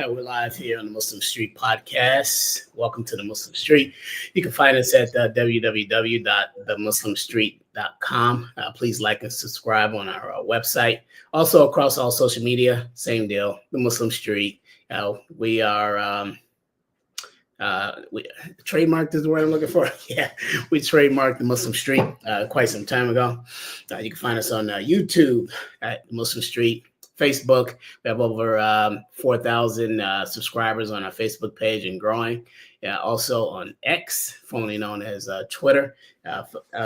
We're live here on the Muslim Street podcast. Welcome to the Muslim Street. You can find us at www.themuslimstreet.com. Please like and subscribe on our website. Also across all social media, same deal, the Muslim Street. We are we trademarked is the word I'm looking for. Yeah, we trademarked the Muslim Street quite some time ago. You can find us on YouTube at the Muslim Street. Facebook, we have over 4,000 subscribers on our Facebook page and growing. Also on X, formerly known as Twitter.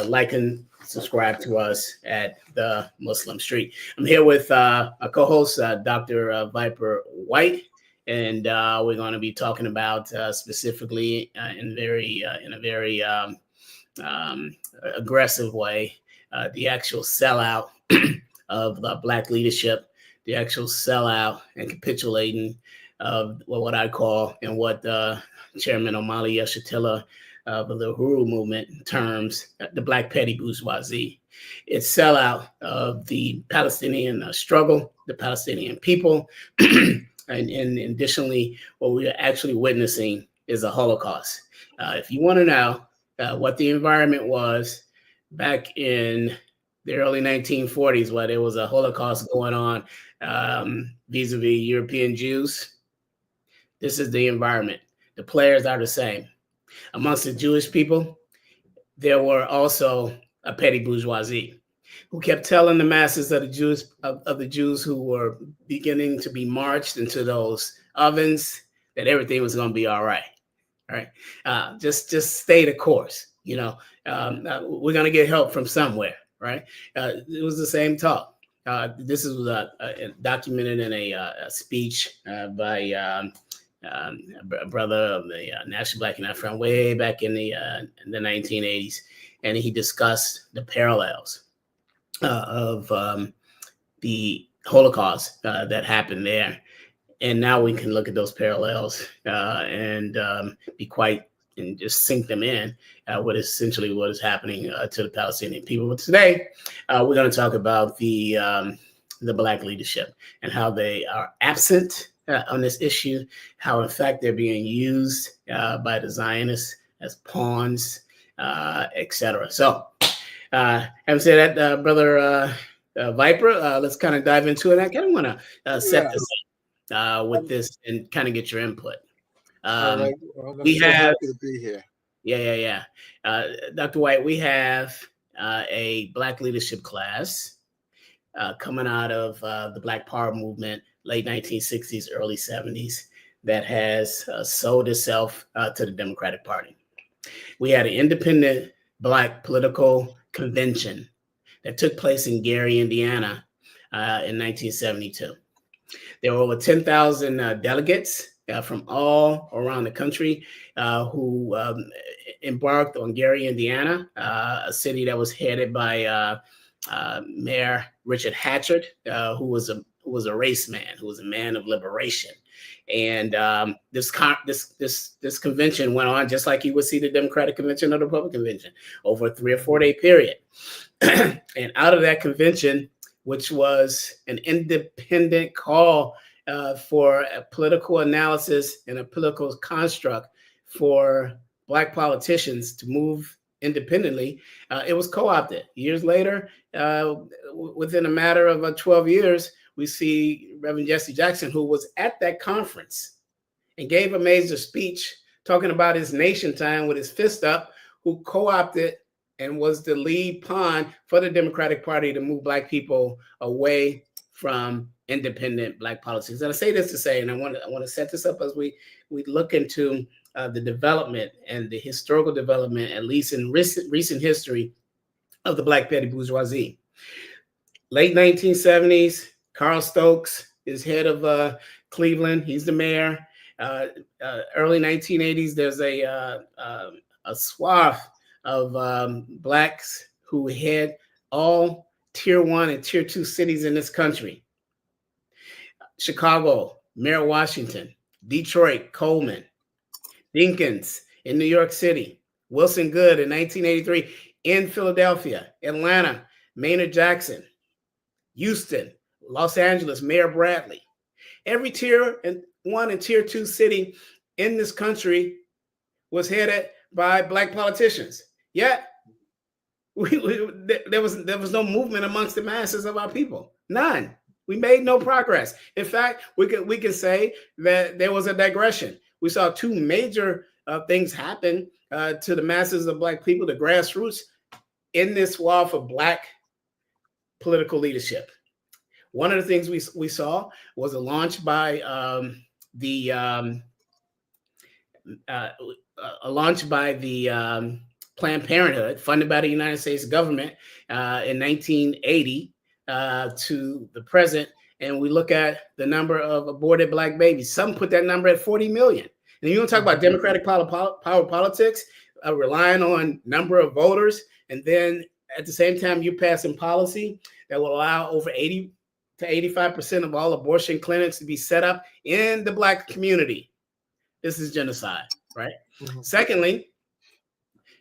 Like and subscribe to us at the Muslim Street. I'm here with a co-host, Dr. Viper White, and we're going to be talking about specifically in a very aggressive way the actual sellout of Black leadership. The actual sellout and capitulating of what I call and what Chairman Omali Yeshitilla of the Uhuru movement terms the Black petty bourgeoisie. It's sellout of the Palestinian struggle, the Palestinian people, and additionally, what we are actually witnessing is a Holocaust. If you want to know what the environment was back in the early 1940s, where there was a Holocaust going on vis-a-vis European Jews, this is the environment. The players are the same. Amongst the Jewish people, there were also a petty bourgeoisie who kept telling the masses of the Jews who were beginning to be marched into those ovens that everything was going to be all right. All right, just stay the course. You know, we're going to get help from somewhere. Right, it was the same talk. This was documented in a speech by a brother of the National Black and Afro way back in the 1980s, and he discussed the parallels of the Holocaust that happened there. And now we can look at those parallels and be quite and just sink them in what is happening to the Palestinian people. But today, we're going to talk about the Black leadership and how they are absent on this issue, how in fact they're being used by the Zionists as pawns, etc. So, having said that, Brother Viper, let's kind of dive into it. I kind of want to set this up with this and kind of get your input. Well, we have happy to be here. Yeah. Dr. White, we have a Black leadership class coming out of the Black Power movement, late 1960s, early 70s, that has sold itself to the Democratic Party. We had an independent Black political convention that took place in Gary, Indiana in 1972. There were over 10,000 delegates from all around the country who embarked on Gary, Indiana, a city that was headed by Mayor Richard Hatchard, who was a race man, who was a man of liberation. And this convention went on just like you would see the Democratic Convention or the Republican Convention over a 3 or 4 day period. And out of that convention, which was an independent call for a political analysis and a political construct for Black politicians to move independently, it was co-opted. Years later, within a matter of 12 years, we see Reverend Jesse Jackson, who was at that conference and gave a major speech talking about his nation time with his fist up, who co-opted and was the lead pawn for the Democratic Party to move Black people away from independent Black politics. And I say this to say, and I want to set this up as we look into the development and the historical development, at least in recent history, of the Black petty bourgeoisie. Late 1970s, Carl Stokes is head of Cleveland. He's the mayor. Early 1980s, there's a swath of blacks who had all tier 1 and tier 2 cities in this country. Chicago, Mayor Washington, Detroit, Coleman, Dinkins in New York City, Wilson Good in 1983 in Philadelphia, Atlanta, Maynard Jackson, Houston, Los Angeles, Mayor Bradley. Every tier 1 and tier 2 city in this country was headed by black politicians. Yet there was no movement amongst the masses of our people. None. We made no progress. In fact, we can say that there was a digression. We saw two major things happen to the masses of black people, the grassroots, in this swath of black political leadership. One of the things we saw was a launch by Planned Parenthood, funded by the United States government in 1980 to the present. And we look at the number of aborted black babies. Some put that number at 40 million. And you want to talk about democratic power politics, relying on number of voters, and then at the same time you're passing policy that will allow over 80 to 85% of all abortion clinics to be set up in the black community. This is genocide, right? Mm-hmm. Secondly,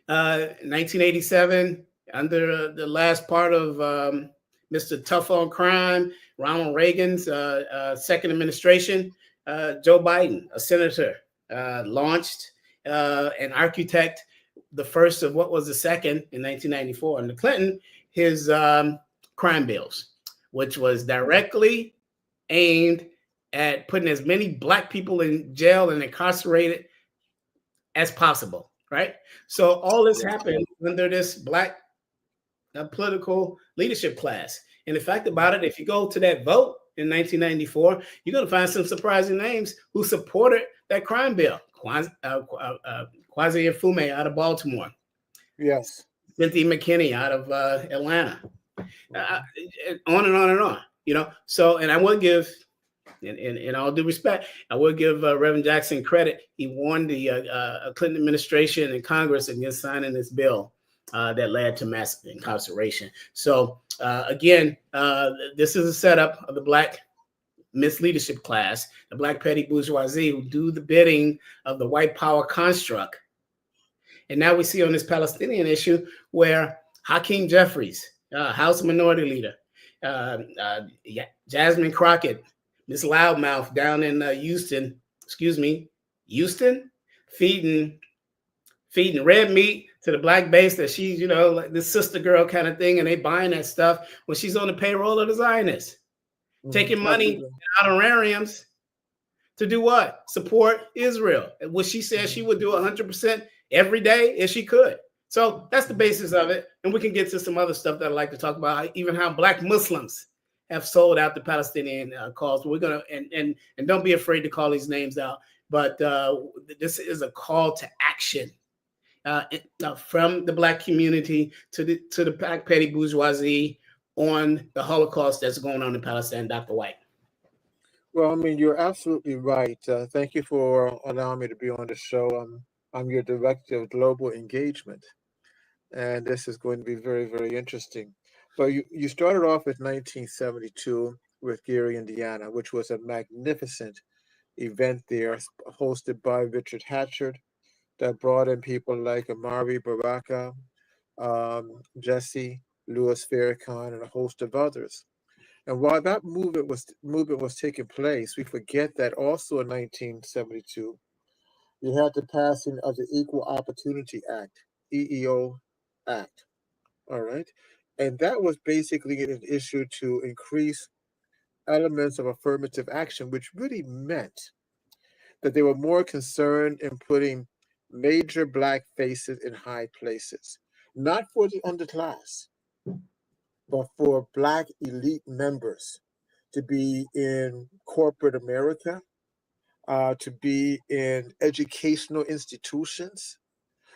1987, under the last part of Mr. Tough on Crime, Ronald Reagan's second administration, Joe Biden, a senator, launched and architect the first of what was the second in 1994. And Clinton, his crime bills, which was directly aimed at putting as many black people in jail and incarcerated as possible, right? So all this happened under this black political leadership class. And the fact about it, if you go to that vote in 1994, you're going to find some surprising names who supported that crime bill. Kwasi Mfume out of Baltimore. Yes. Cynthia McKinney out of Atlanta. On and on and on, you know. So, and I will give, in all due respect, I will give Revan Jackson credit. He warned the Clinton administration and Congress against signing this bill that led to mass incarceration. So, again, this is a setup of the black misleadership class, the black petty bourgeoisie, who do the bidding of the white power construct. And now we see on this Palestinian issue where Hakeem Jeffries, House Minority Leader, Jasmine Crockett, Miss Loudmouth down in Houston, feeding red meat to the black base that she's, like this sister girl kind of thing, and they buying that stuff when she's on the payroll of the Zionists, taking money in honorariums to do what? Support Israel, which she said she would do 100% every day if she could. So that's the basis of it. And we can get to some other stuff that I'd like to talk about, even how black Muslims have sold out the Palestinian cause. We're going to, and don't be afraid to call these names out, but this is a call to action from the black community to the black petty bourgeoisie on the Holocaust that's going on in Palestine. Dr. White. Well, I mean, you're absolutely right. Thank you for allowing me to be on the show. I'm your director of global engagement, and this is going to be very, very interesting. But you started off with 1972 with Gary, Indiana, which was a magnificent event there, hosted by Richard Hatchard, that brought in people like Amari Baraka, Jesse, Louis Farrakhan, and a host of others. And while that movement was taking place, we forget that also in 1972, you had the passing of the Equal Opportunity Act, EEO Act, all right? And that was basically an issue to increase elements of affirmative action, which really meant that they were more concerned in putting major black faces in high places, not for the underclass, but for black elite members to be in corporate America, to be in educational institutions,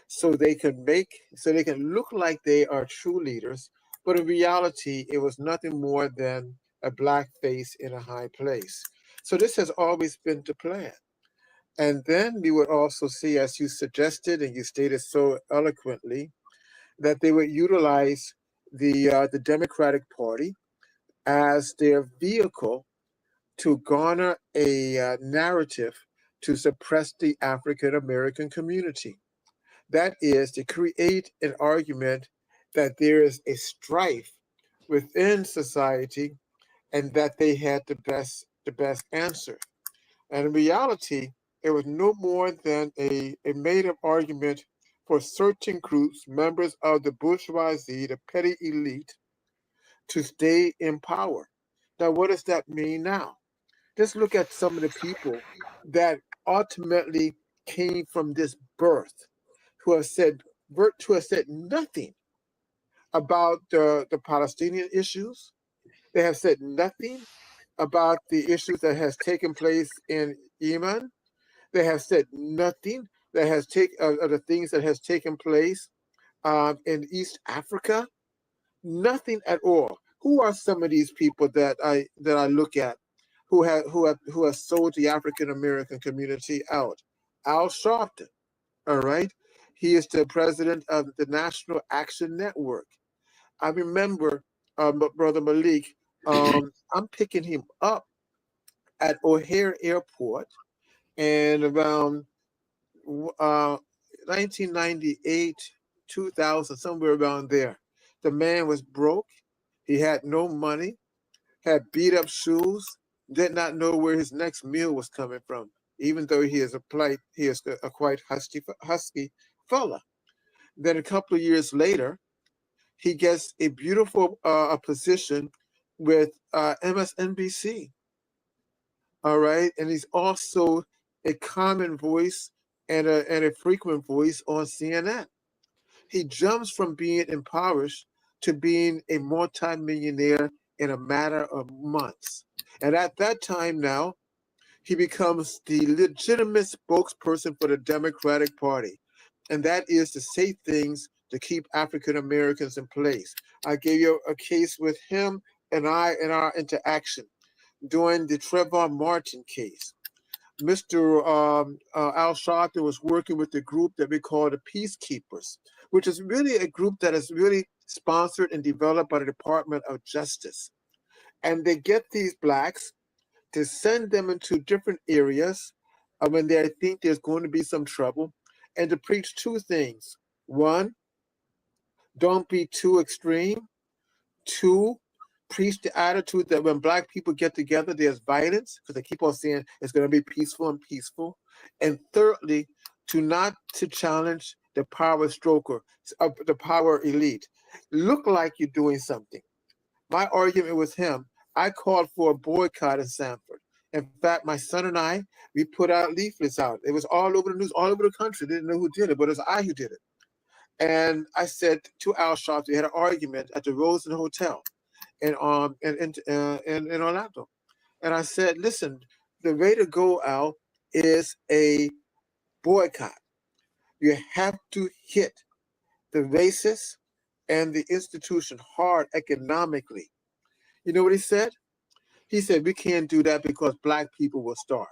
so they can look like they are true leaders, but in reality, it was nothing more than a black face in a high place. So this has always been the plan. And then we would also see, as you suggested and you stated so eloquently, that they would utilize the Democratic Party as their vehicle to garner a narrative to suppress the African American community. That is to create an argument that there is a strife within society and that they had the best answer. And in reality, it was no more than a made-up argument for certain groups, members of the bourgeoisie, the petty elite, to stay in power. Now, what does that mean now? Just look at some of the people that ultimately came from this birth, who have said nothing about the Palestinian issues. They have said nothing about the issues that has taken place in Yemen. They have said nothing that has of the things that has taken place in East Africa. Nothing at all. Who are some of these people that I look at who have sold the African American community out? Al Sharpton, all right. He is the president of the National Action Network. I remember, Brother Malik, I'm picking him up at O'Hare Airport, and around 1998, 2000, somewhere around there. The man was broke. He had no money, had beat up shoes, did not know where his next meal was coming from, even though he is a quite husky fella. Then a couple of years later, he gets a beautiful position with MSNBC. All right, and he's also a common voice and a frequent voice on CNN. He jumps from being impoverished to being a multimillionaire in a matter of months. And at that time now, he becomes the legitimate spokesperson for the Democratic Party. And that is to say things to keep African Americans in place. I gave you a case with him and I in our interaction during the Trayvon Martin case. Mr. Al Sharpton was working with the group that we call the Peacekeepers, which is really a group that is really sponsored and developed by the Department of Justice. And they get these blacks to send them into different areas when they think there's going to be some trouble, and to preach two things. One, don't be too extreme. Two, preach the attitude that when black people get together, there's violence, because they keep on saying it's going to be peaceful and peaceful. And thirdly, to challenge the power stroker, the power elite. Look like you're doing something. My argument with him, I called for a boycott in Sanford. In fact, my son and I, we put out leaflets out. It was all over the news, all over the country. They didn't know who did it, but it was I who did it. And I said to Al Sharpton, we had an argument at the Rosen Hotel in Orlando. And I said, listen, the way to go, Al, is a boycott. You have to hit the racists and the institution hard economically. You know what he said? He said, we can't do that because black people will starve.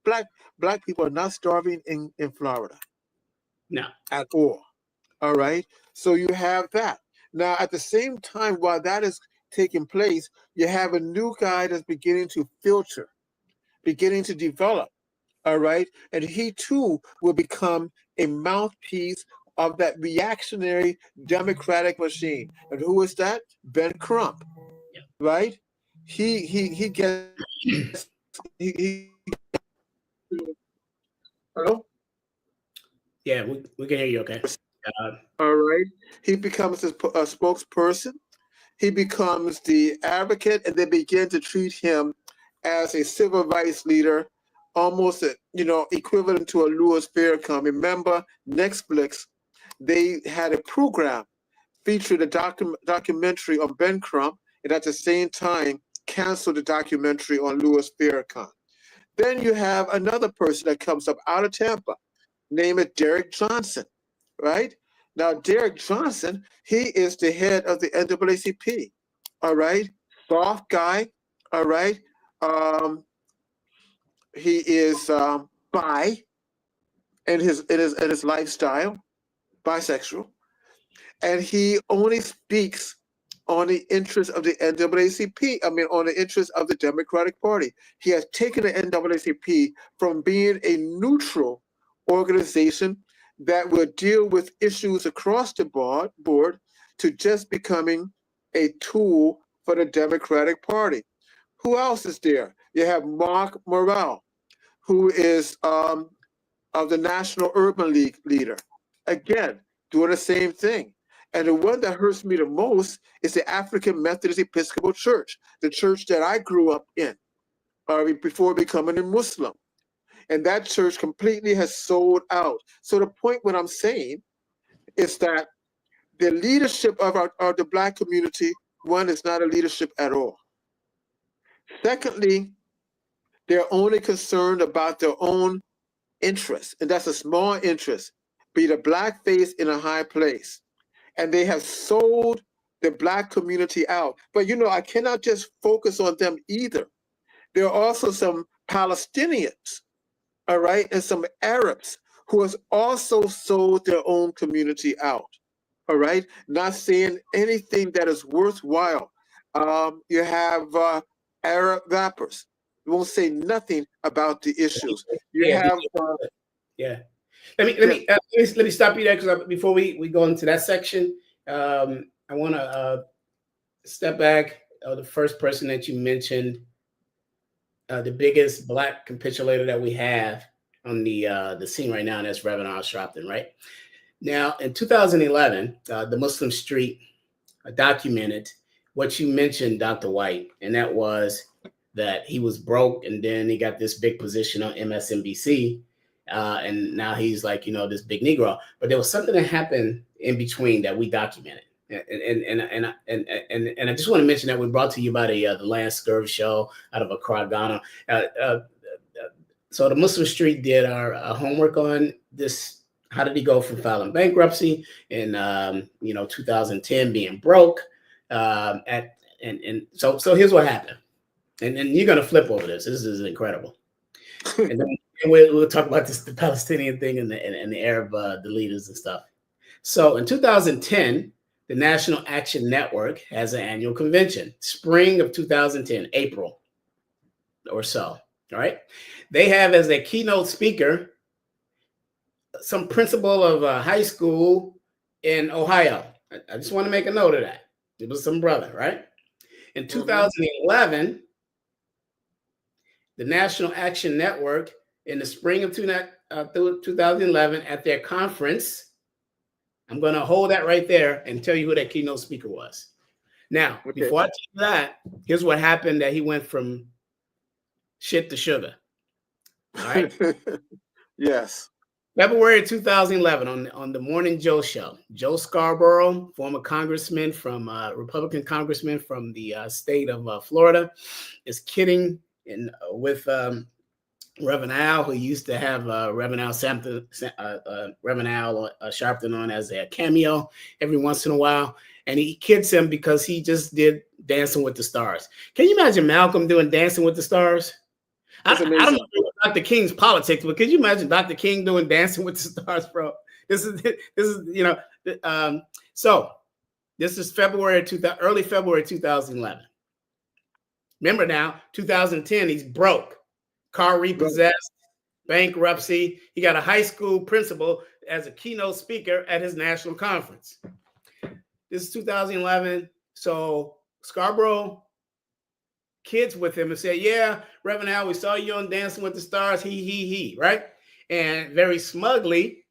Black people are not starving in Florida. No. At all. All right? So you have that. Now, at the same time, while that is taking place, you have a new guy that's beginning to filter, beginning to develop. All right? And he too will become a mouthpiece of that reactionary democratic machine. And who is that? Ben Crump. Yeah. Right? He gets hello? Yeah, we can hear you okay. All right. He becomes a spokesperson. He becomes the advocate, and they begin to treat him as a civil rights leader, almost equivalent to a Louis Farrakhan. Remember, Netflix, they had a program featured a documentary on Ben Crump, and at the same time canceled the documentary on Louis Farrakhan. Then you have another person that comes up out of Tampa, named Derek Johnson, right? Now, Derek Johnson, he is the head of the NAACP, all right? Soft guy, all right? He is bi in his lifestyle, bisexual, and he only speaks on the interest of the NAACP. I mean, on the interest of the Democratic Party. He has taken the NAACP from being a neutral organization that will deal with issues across the board to just becoming a tool for the Democratic Party. Who else is there? You have Mark Morrell, who is of the National Urban League leader. Again, doing the same thing. And the one that hurts me the most is the African Methodist Episcopal Church, the church that I grew up in before becoming a Muslim. And that church completely has sold out. So the point what I'm saying is that the leadership of the Black community, one, is not a leadership at all. Secondly, they're only concerned about their own interest, and that's a small interest, be the Black face in a high place. And they have sold the Black community out. But I cannot just focus on them either. There are also some Palestinians, all right, and some Arabs who has also sold their own community out, all right, not saying anything that is worthwhile. You have Arab rappers who won't say nothing about the issues. You have Let me stop you there, because before we go into that section, I want to step back. The first person that you mentioned, the biggest Black capitulator that we have on the scene right now, and that's Revan Sharpton, right? Now, in 2011, the Muslim Street documented what you mentioned, Dr. White, and that was that he was broke, and then he got this big position on MSNBC. And now he's like, this big Negro. But there was something that happened in between that we documented. And I just want to mention that we brought to you by the Lance Scurv show out of Accra, Ghana. So the Muslim Street did our homework on this. How did he go from filing bankruptcy in 2010, being broke? So here's what happened. And you're gonna flip over this. This is incredible. And then we'll talk about the Palestinian thing and the Arab, the leaders and stuff. So in 2010, the National Action Network has an annual convention, spring of 2010, April or so. All right. They have as their keynote speaker some principal of a high school in Ohio. I just want to make a note of that. It was some brother, right? In 2011, the National Action Network, in the spring of 2011, at their conference, I'm going to hold that right there and tell you who that keynote speaker was. Now, before I tell you that, here's what happened that he went from shit to sugar. All right? Yes. February 2011, on the Morning Joe show, Joe Scarboro, former congressman from Republican congressman from the state of Florida, is kidding with Revan Al, who used to have Revan Al Sharpton on as a cameo every once in a while, and he kids him because he just did Dancing with the Stars. Can you imagine Malcolm doing Dancing with the Stars? I don't know Dr. King's politics, but could you imagine Dr. King doing Dancing with the Stars, bro? So this is early February 2011. Remember now, 2010, he's broke, car repossessed, bankruptcy. He got a high school principal as a keynote speaker at his national conference. This is 2011. So Scarborough kids with him and said, yeah, Reverend Al, we saw you on Dancing with the Stars, he, right? And very smugly,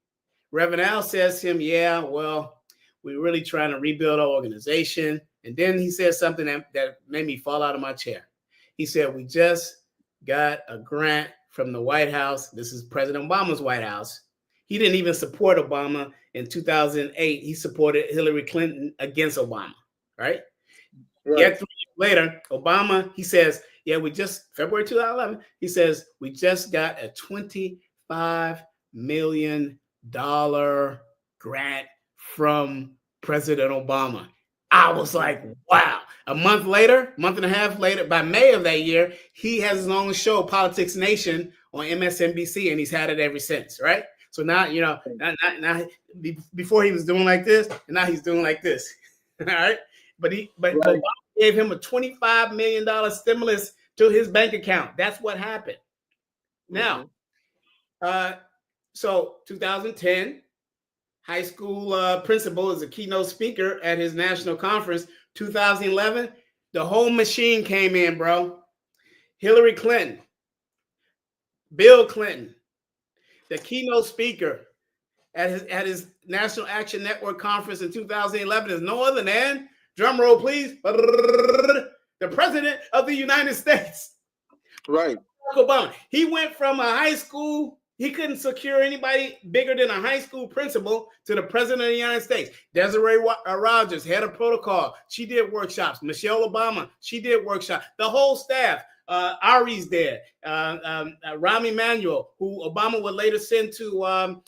Reverend Al says to him, yeah, well, we're really trying to rebuild our organization. And then he said something that made me fall out of my chair. He said, we just got a grant from the White House. This is President Obama's White House. He didn't even support Obama in 2008. He supported Hillary Clinton against Obama, right? Yet 3 years later, Obama, he says, yeah, February 2011, he says, we just got a $25 million grant from President Obama. I was like, wow. A month and a half later, by May of that year, he has his own show, Politics Nation, on MSNBC, and he's had it ever since, right? So now, you know, before he was doing like this, and now he's doing like this, all right? But Obama gave him a $25 million stimulus to his bank account. That's what happened. Now, so 2010, high school principal is a keynote speaker at his national conference. 2011, the whole machine came in, bro. Hillary Clinton, Bill Clinton, the keynote speaker at his National Action Network conference in 2011 is no other than, drum roll please, the President of the United States. Right. Obama. He went from a high school, he couldn't secure anybody bigger than a high school principal, to the President of the United States. Desiree Rogers, head of protocol, she did workshops. Michelle Obama, she did workshops. The whole staff. Ari's there. Rahm Emanuel, who Obama would later send to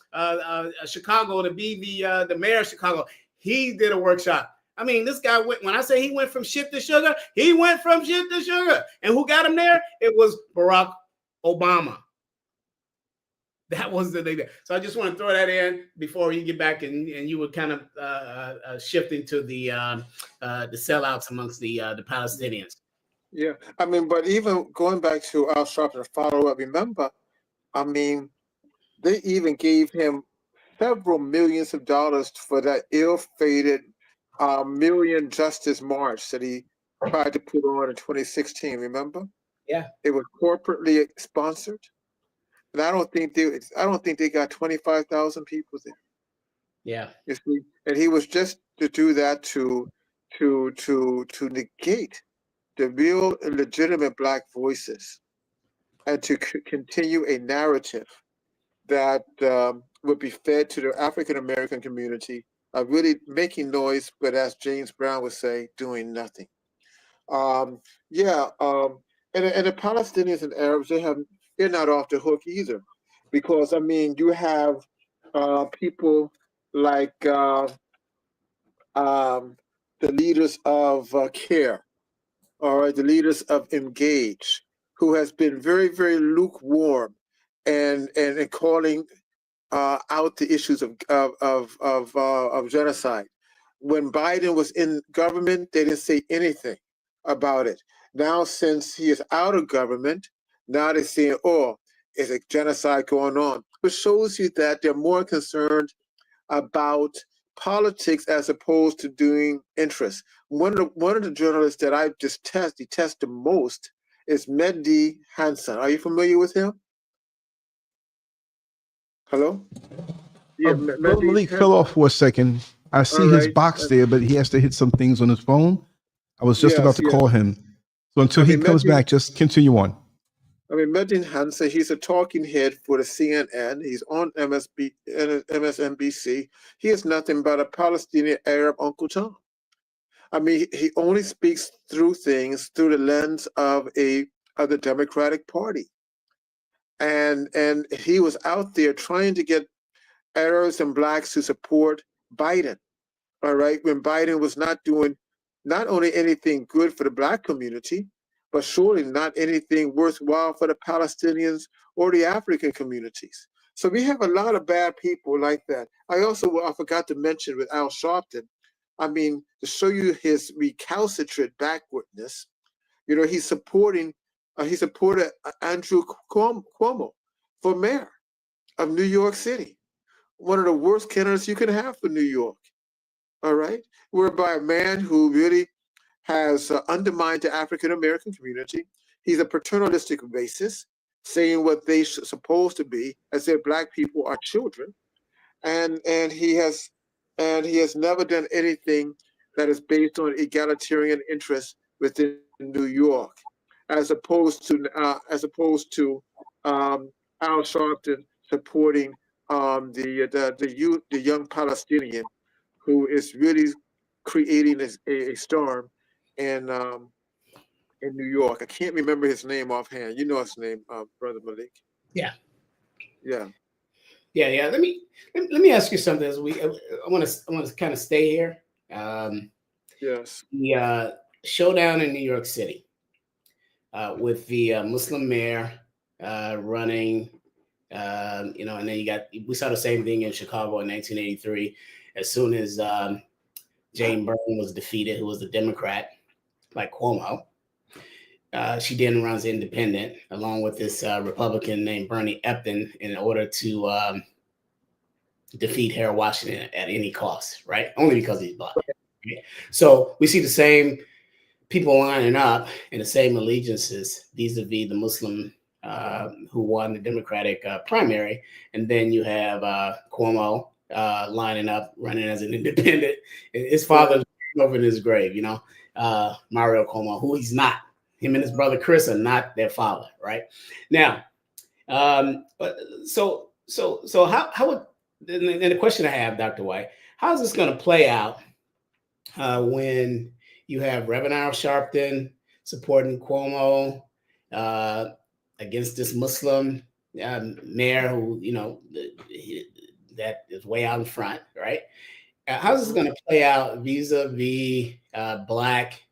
Chicago to be the mayor of Chicago. He did a workshop. I mean, this guy went, when I say he went from shit to sugar, he went from shit to sugar. And who got him there? It was Barack Obama. That was the thing. So I just want to throw that in before you get back and you were kind of shifting to the sellouts amongst the Palestinians. Yeah, I mean, but even going back to Al Sharpton, follow up, remember, I mean, they even gave him several millions of dollars for that ill-fated Million Justice March that he tried to put on in 2016, remember? Yeah. It was corporately sponsored. And I don't think they got 25,000 people there. Yeah. You see, and he was just to do that to negate the real and legitimate Black voices, and to continue a narrative that would be fed to the African American community, really making noise, but as James Brown would say, doing nothing. And the Palestinians and Arabs, they're not off the hook either, because I mean, you have people like the leaders of CARE. All right, the leaders of Engage, who has been very, very lukewarm and calling out the issues of genocide. When Biden was in government, they didn't say anything about it. Now, since he is out of government, now they're saying, "Oh, is a genocide going on?" Which shows you that they're more concerned about politics as opposed to doing interest. One of the journalists that I detest the most is Mehdi Hansen. Are you familiar with him? Hello? Yeah, Malik fell off for a second. I see his box there, but he has to hit some things on his phone. I was just about to call him. So until he comes back, just continue on. I mean, Mehdi Hansen, he's a talking head for the CNN. He's on MSNBC. He is nothing but a Palestinian Arab Uncle Tom. I mean, he only speaks through things through the lens of the Democratic Party. And he was out there trying to get Arabs and Blacks to support Biden, all right, when Biden was not doing not only anything good for the Black community, but surely not anything worthwhile for the Palestinians or the African communities. So we have a lot of bad people like that. I forgot to mention with Al Sharpton, I mean, to show you his recalcitrant backwardness, you know, he supported Andrew Cuomo for mayor of New York City, one of the worst candidates you can have for New York, all right? Whereby a man who really has undermined the African-American community. He's a paternalistic racist, saying what they supposed to be, as if Black people are children, and he has never done anything that is based on egalitarian interests within New York, as opposed to Al Sharpton supporting the young Palestinian who is really creating a storm in New York. I can't remember his name offhand. You know his name, Brother Malik. Yeah. Yeah. Let me ask you something. As I want to kind of stay here. Yes. The showdown in New York City with the Muslim mayor running. You know, and then we saw the same thing in Chicago in 1983. As soon as Jane Byrne was defeated, who was a Democrat, like Cuomo, she then runs independent along with this Republican named Bernie Epton in order to defeat Harold Washington at any cost, right? Only because he's black. Right? So we see the same people lining up in the same allegiances vis-a-vis the Muslim who won the Democratic primary. And then you have Cuomo lining up, running as an independent. His father's over in his grave, you know, Mario Cuomo, who he's not. Him and his brother Chris are not their father, right? Now, so how would, and the question I have, Dr. White, how is this going to play out when you have Revan Sharpton supporting Cuomo against this Muslim mayor who, you know, that is way out in front, right? How's this going to play out vis-a-vis Black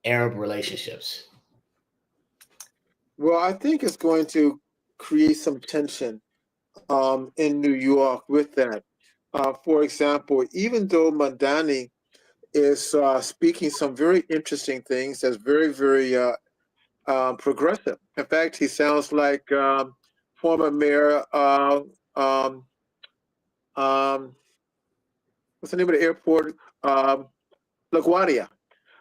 Arab relationships? Well, I think it's going to create some tension in New York with that. For example, even though Madani is speaking some very interesting things that's very, very progressive. In fact, he sounds like former mayor, what's the name of the airport? LaGuardia,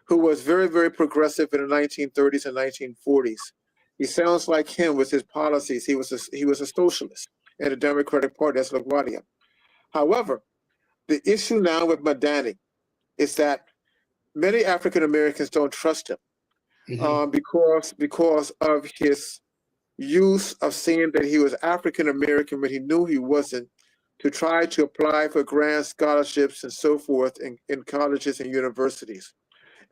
who was very, very progressive in the 1930s and 1940s. He sounds like him with his policies. He was a socialist in the Democratic Party. That's LaGuardia. However, the issue now with Madani is that many African Americans don't trust him because of his use of saying that he was African American, but he knew he wasn't, to try to apply for grant scholarships and so forth in colleges and universities.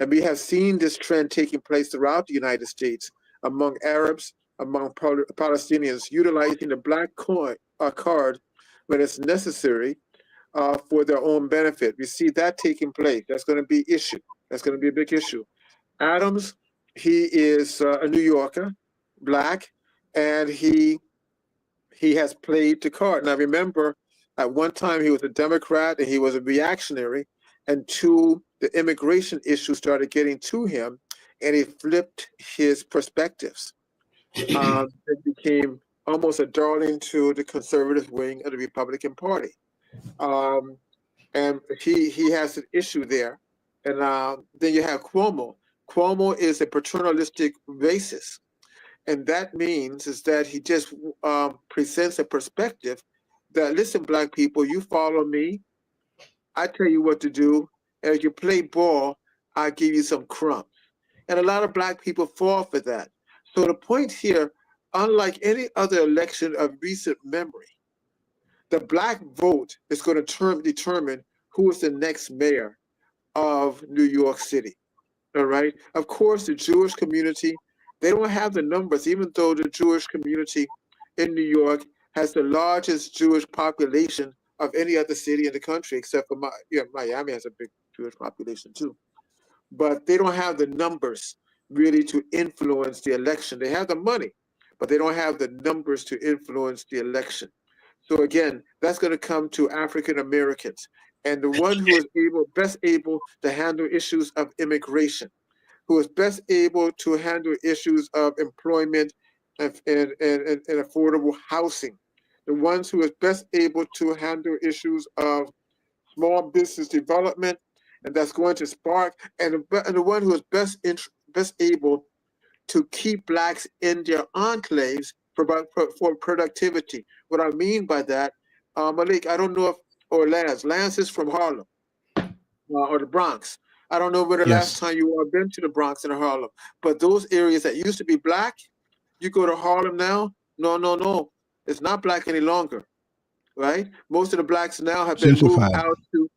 And we have seen this trend taking place throughout the United States among Arabs, among Palestinians, utilizing the black card when it's necessary for their own benefit. We see that taking place. That's going to be issue. That's going to be a big issue. Adams, he is a New Yorker, black, and he has played the card. Now remember, at one time he was a Democrat and he was a reactionary until the immigration issue started getting to him, and he flipped his perspectives. It became almost a darling to the conservative wing of the Republican Party. And he has an issue there. And then you have Cuomo. Cuomo is a paternalistic racist. And that means is that he just presents a perspective that, listen, black people, you follow me, I tell you what to do, and if you play ball, I give you some crumbs. And a lot of black people fall for that. So the point here, unlike any other election of recent memory, the black vote is going to determine who is the next mayor of New York City. All right. Of course, the Jewish community, they don't have the numbers, even though the Jewish community in New York has the largest Jewish population of any other city in the country, except for Miami has a big Jewish population too. But they don't have the numbers really to influence the election. They have the money, but they don't have the numbers to influence the election. So again, that's going to come to African Americans. And the one who is best able to handle issues of immigration, who is best able to handle issues of employment and affordable housing, the ones who is best able to handle issues of small business development, and that's going to spark, and the one who is best able to keep blacks in their enclaves for productivity. What I mean by that, Malik, I don't know if, or Lance is from Harlem or the Bronx. I don't know where the last time you have been to the Bronx and Harlem, but those areas that used to be black, you go to Harlem now, no, it's not black any longer, right? Most of the blacks now have been moved out to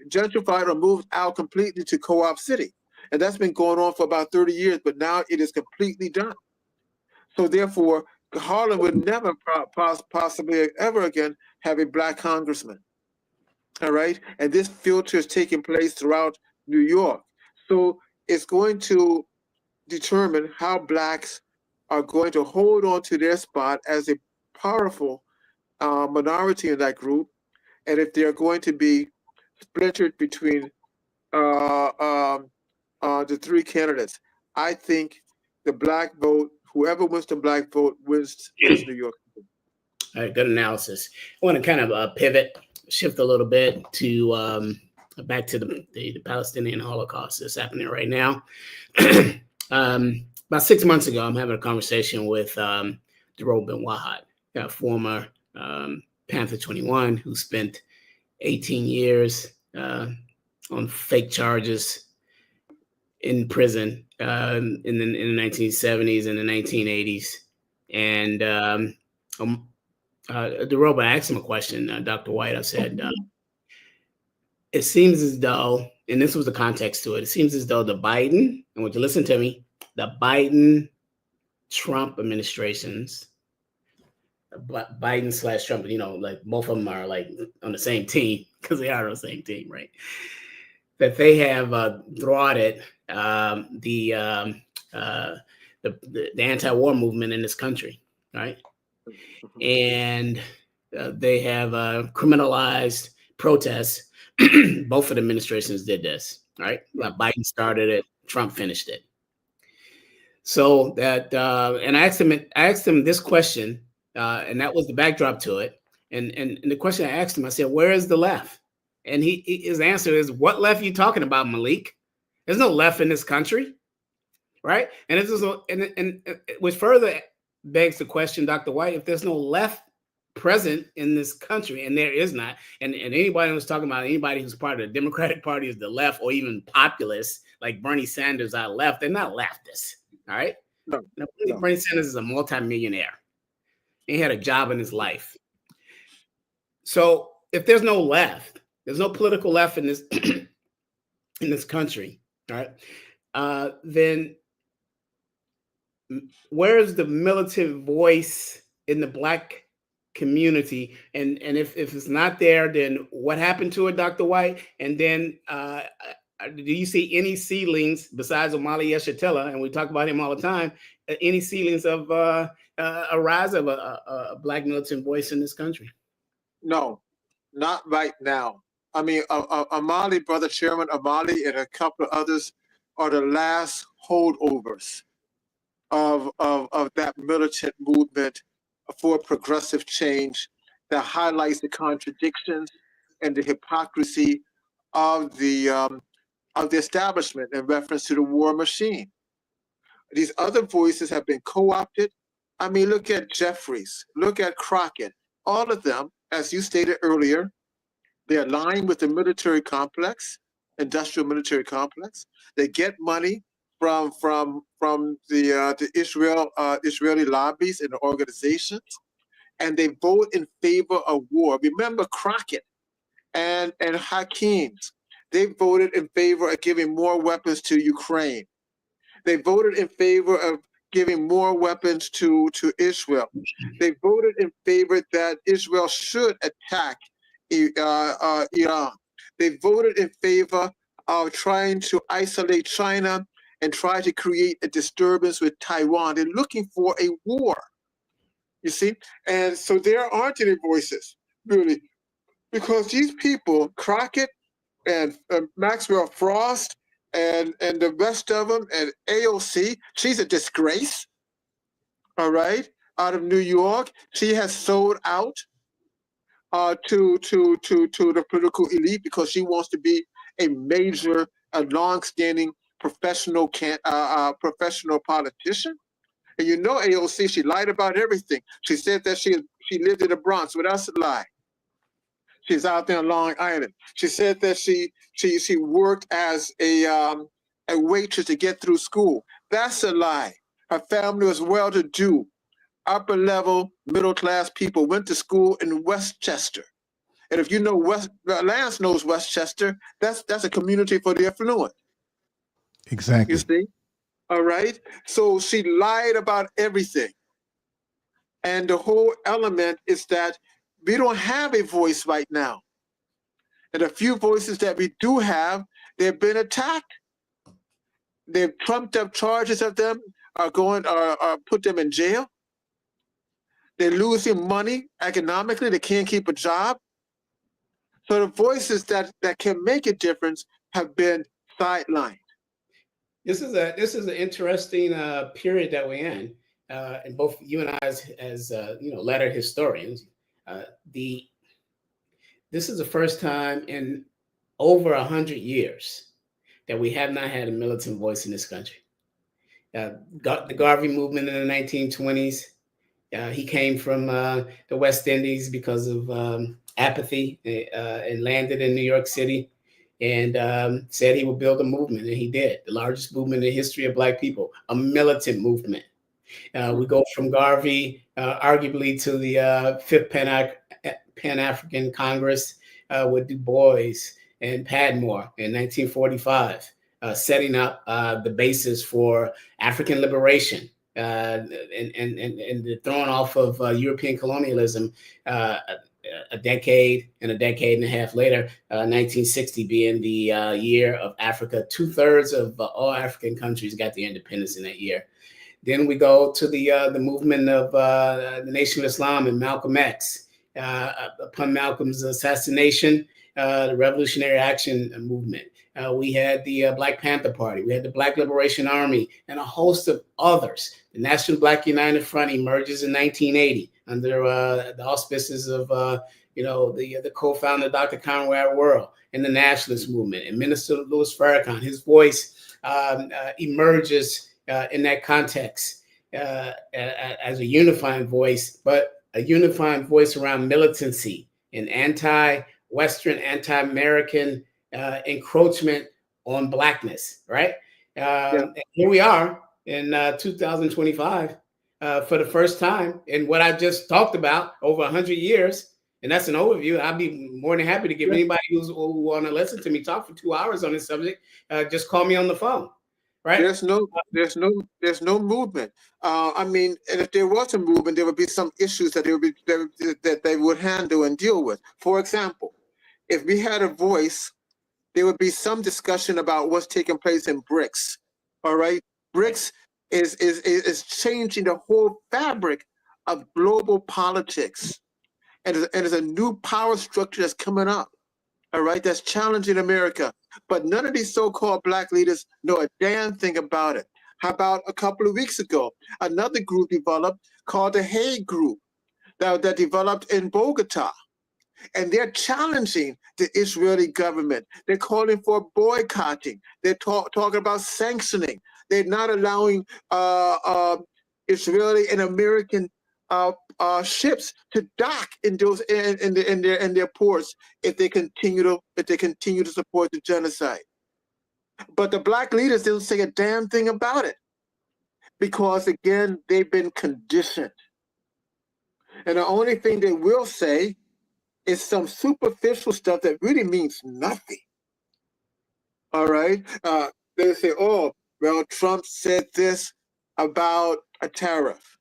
gentrified or moved out completely to Co-op City. And that's been going on for about 30 years, but now it is completely done. So therefore, Harlem would never possibly ever again have a black congressman. All right. And this filter is taking place throughout New York. So it's going to determine how blacks are going to hold on to their spot as a powerful minority in that group, and if they're going to be splintered between the three candidates, I think the black vote, whoever wins the black vote, wins New York. All right, good analysis. I want to kind of pivot, shift a little bit to back to the Palestinian Holocaust that's happening right now. About 6 months ago, I'm having a conversation with Deroe Ben Wahad, a former Panther 21 who spent 18 years on fake charges in prison in the 1970s and the 1980s. And Deroe, I asked him a question, Dr. White. I said, it seems as though, and this was the context to it, it seems as though the Biden, I want you to listen to me, the Biden-Trump administrations, Biden/Trump, you know, like both of them are like on the same team because they are on the same team, right? That they have thwarted the anti-war movement in this country, right? And they have criminalized protests. Both of the administrations did this, right? Biden started it, Trump finished it. So that, and I asked him this question, and that was the backdrop to it. And the question I asked him, I said, "Where is the left?" And his answer is, "What left are you talking about, Malik? There's no left in this country, right?" And this is, and which further begs the question, Dr. White, if there's no left present in this country, and there is not, and anybody who's talking about anybody who's part of the Democratic Party is the left, or even populists like Bernie Sanders are left, they're not leftists, all right? No. Bernie Sanders is a multimillionaire. He had a job in his life. So if there's no left, there's no political left in this in this country, all right? Then where is the militant voice in the Black community? And if it's not there, then what happened to it, Dr. White? And then do you see any seedlings besides Omali Yeshitela, and we talk about him all the time, any seedlings of a rise of a Black militant voice in this country? No, not right now. I mean, Omali, Brother Chairman Omali, and a couple of others are the last holdovers of that militant movement for progressive change that highlights the contradictions and the hypocrisy of the establishment in reference to the war machine. These other voices have been co-opted. I mean, look at Jeffries, look at Crockett. All of them, as you stated earlier, they're aligned with the military complex, industrial military complex. They get money from the Israeli lobbies and organizations, and they vote in favor of war. Remember Crockett and Hakeem's. They voted in favor of giving more weapons to Ukraine. They voted in favor of giving more weapons to Israel. They voted in favor that Israel should attack Iran. They voted in favor of trying to isolate China and try to create a disturbance with Taiwan. They're looking for a war, you see? And so there aren't any voices, really, because these people, Crockett and Maxwell Frost and the rest of them, and AOC, she's a disgrace, all right, out of New York. She has sold out to the political elite because she wants to be a major, a long-standing professional politician. And you know AOC, she lied about everything. She said that she lived in the Bronx, but that's a lie. She's out there on Long Island. She said that she worked as a waitress to get through school. That's a lie. Her family was well-to-do, upper-level, middle-class people, went to school in Westchester. And if you know Lance knows Westchester, that's a community for the affluent. Exactly. You see? All right? So she lied about everything. And the whole element is that we don't have a voice right now. And the few voices that we do have, they've been attacked. They've trumped up charges of them are put them in jail. They're losing money economically. They can't keep a job. So the voices that can make a difference have been sidelined. This is an interesting period that we're in, and both you and I, as letter historians, this is the first time in over 100 years that we have not had a militant voice in this country. The Garvey movement in the 1920s. He came from the West Indies because of apathy and landed in New York City and said he would build a movement, and he did. The largest movement in the history of Black people, a militant movement. We go from Garvey, arguably, to the Fifth Pan-African Congress with Du Bois and Padmore in 1945, setting up the basis for African liberation. And the throwing off of European colonialism a decade and a half later, 1960 being the year of Africa. 2/3 of all African countries got their independence in that year. Then we go to the movement of the Nation of Islam and Malcolm X. Upon Malcolm's assassination, the Revolutionary Action movement. We had the Black Panther Party. We had the Black Liberation Army and a host of others. The National Black United Front emerges in 1980 under the auspices of the co-founder Dr. Conrad Worrell and the Nationalist Movement. And Minister Louis Farrakhan, his voice emerges in that context as a unifying voice, but a unifying voice around militancy and anti-Western, anti-American encroachment on Blackness, right? Here we are in 2025 for the first time in what I just talked about over 100 years. And that's an overview. I'd be more than happy to give anybody who want to listen to me talk for 2 hours on this subject, just call me on the phone, right? There's no movement. I mean, and if there was a movement, there would be some issues that they would handle and deal with. For example, if we had a voice, there would be some discussion about what's taking place in BRICS. All right, BRICS is changing the whole fabric of global politics, and there's a new power structure that's coming up. All right, that's challenging America. But none of these so-called Black leaders know a damn thing about it. How about a couple of weeks ago, another group developed called the Hague Group that developed in Bogota. And they're challenging the Israeli government. They're calling for boycotting. They're talking about sanctioning. They're not allowing Israeli and American ships to dock in their ports if they continue to support the genocide. But the Black leaders don't say a damn thing about it because, again, they've been conditioned. And the only thing they will say is some superficial stuff that really means nothing. All right? They say, oh, well, Trump said this about a tariff.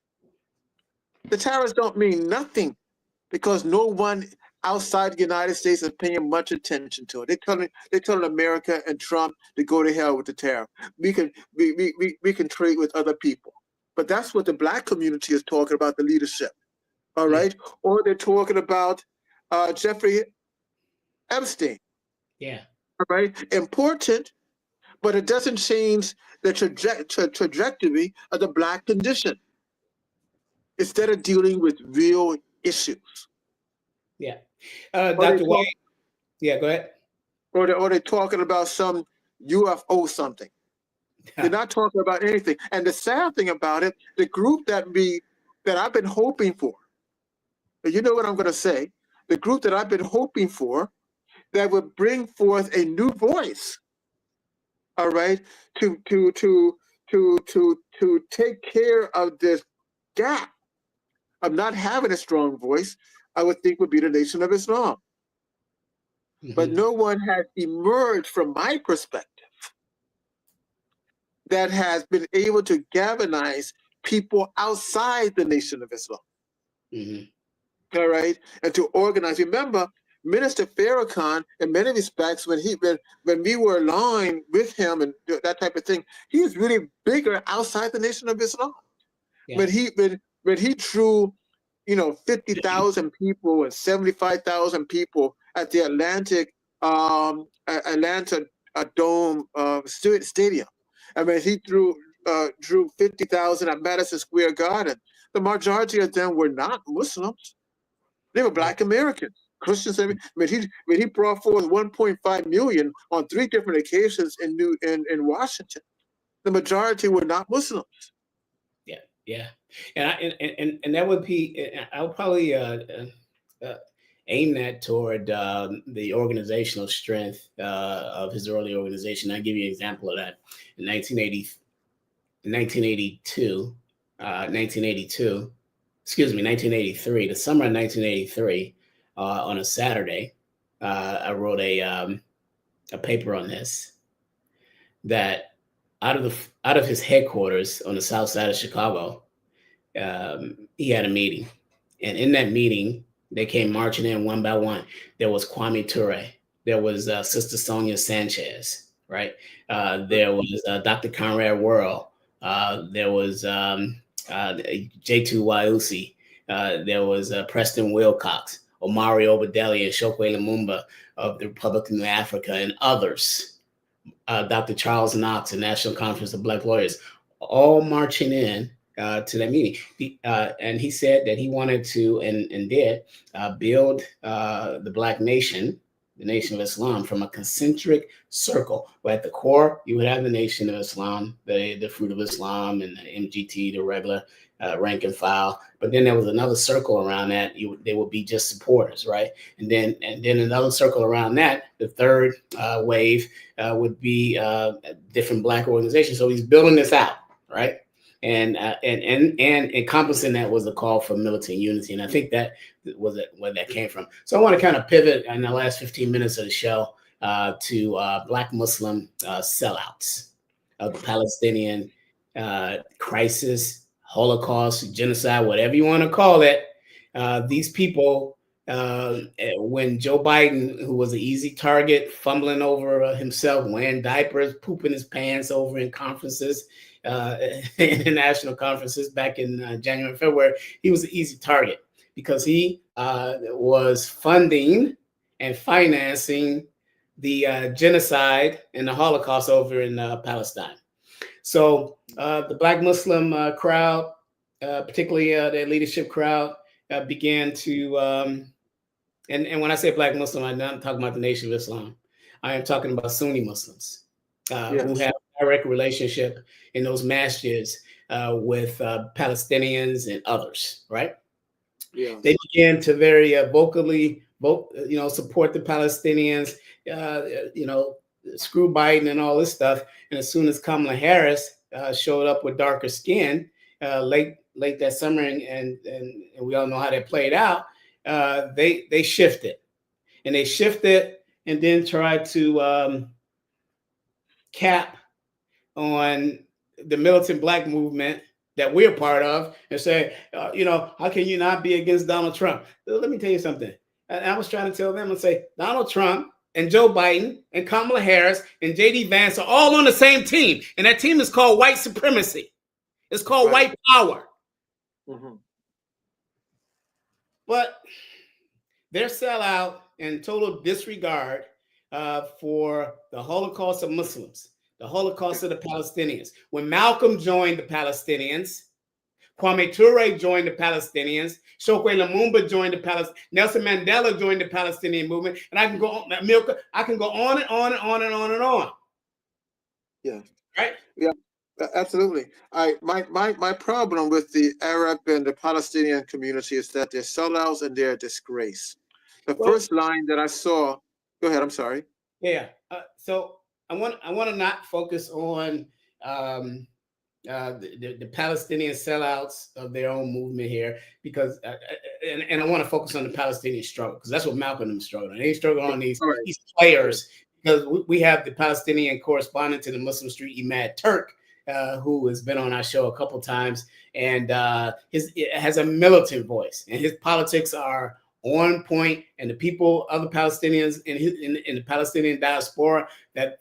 The tariffs don't mean nothing because no one outside the United States is paying much attention to it. They're telling America and Trump to go to hell with the tariff. We can trade with other people. But that's what the Black community is talking about, the leadership. All right? Or they're talking about Jeffrey Epstein. Yeah. All right. Important, but it doesn't change the trajectory of the Black condition. Instead of dealing with real issues. Yeah. Dr. White. Yeah, go ahead. Or they're talking about some UFO something. They're not talking about anything. And the sad thing about it, the group that I've been hoping for, you know what I'm going to say, the group that I've been hoping for that would bring forth a new voice, all right, to take care of this gap of not having a strong voice, I would think would be the Nation of Islam. Mm-hmm. But no one has emerged from my perspective that has been able to galvanize people outside the Nation of Islam. Mm-hmm. All right, and to organize. Remember, Minister Farrakhan, in many respects, when we were aligned with him and that type of thing, he is really bigger outside the Nation of Islam. Yeah. When he drew, 50,000 people and 75,000 people at the Atlanta Dome Stadium. I mean, he drew 50,000 at Madison Square Garden. The majority of them were not Muslims; they were Black Americans, Christians. I mean, he brought forth 1.5 million on 3 different occasions in Washington. The majority were not Muslims. Yeah, and that would be. I would probably aim that toward the organizational strength of his early organization. I'll give you an example of that. In 1983, the summer of 1983, on a Saturday, I wrote a paper on this, that out of his headquarters on the south side of Chicago, he had a meeting. And in that meeting, they came marching in one by one. There was Kwame Ture. There was Sister Sonia Sanchez, right? There was Dr. Conrad Worrell. There was J2 Wausi. There was Preston Wilcox, Omari Obadeli, and Chokwe Lumumba of the Republic of New Africa, and others. Dr. Charles Knox, the National Conference of Black Lawyers, all marching in to that meeting. And he said that he wanted to and did build the Black nation, the Nation of Islam, from a concentric circle, where at the core you would have the Nation of Islam, the Fruit of Islam, and the MGT, the regular rank and file. But then there was another circle around that. They would be just supporters, right? And then another circle around that, the third wave would be different Black organizations. So he's building this out, right? And encompassing that was a call for militant unity. And I think that was where that came from. So I want to kind of pivot in the last 15 minutes of the show to Black Muslim sellouts of the Palestinian crisis, Holocaust, genocide, whatever you want to call it. These people, when Joe Biden, who was an easy target, fumbling over himself, wearing diapers, pooping his pants over in conferences, international conferences back in January and February, he was an easy target because he was funding and financing the genocide and the Holocaust over in Palestine. So the Black Muslim crowd, particularly their leadership crowd, began to, and when I say Black Muslim, I'm not talking about the Nation of Islam. I am talking about Sunni Muslims who have a direct relationship in those masjids with Palestinians and others, right? Yeah. They began to very vocally, support the Palestinians, screw Biden and all this stuff. And as soon as Kamala Harris showed up with darker skin late that summer, and we all know how that played out, they shifted. And they shifted and then tried to cap on the militant Black movement that we're part of and say, how can you not be against Donald Trump? Let me tell you something. I was trying to tell them and say, Donald Trump and Joe Biden and Kamala Harris and J.D. Vance are all on the same team. And that team is called white supremacy. It's called white power. Mm-hmm. But their sellout and total disregard for the Holocaust of Muslims, the Holocaust of the Palestinians. When Malcolm joined the Palestinians, Kwame Ture joined the Palestinians, Chokwe Lumumba joined the Palestinians, Nelson Mandela joined the Palestinian movement, and I can go on, Milka, I can go on and on and on and on and on. Yeah. Right? Yeah, absolutely. My problem with the Arab and the Palestinian community is that they're sellouts and they're a disgrace. The first line that I saw, go ahead, I'm sorry. Yeah. So I want to not focus on the Palestinian sellouts of their own movement here, because and I want to focus on the Palestinian struggle, because that's what Malcolm is struggling. They struggle on these players, because we have the Palestinian correspondent to the Muslim Street, Imad Turk, who has been on our show a couple times, and has a militant voice, and his politics are on point, and the people, other Palestinians in the Palestinian diaspora that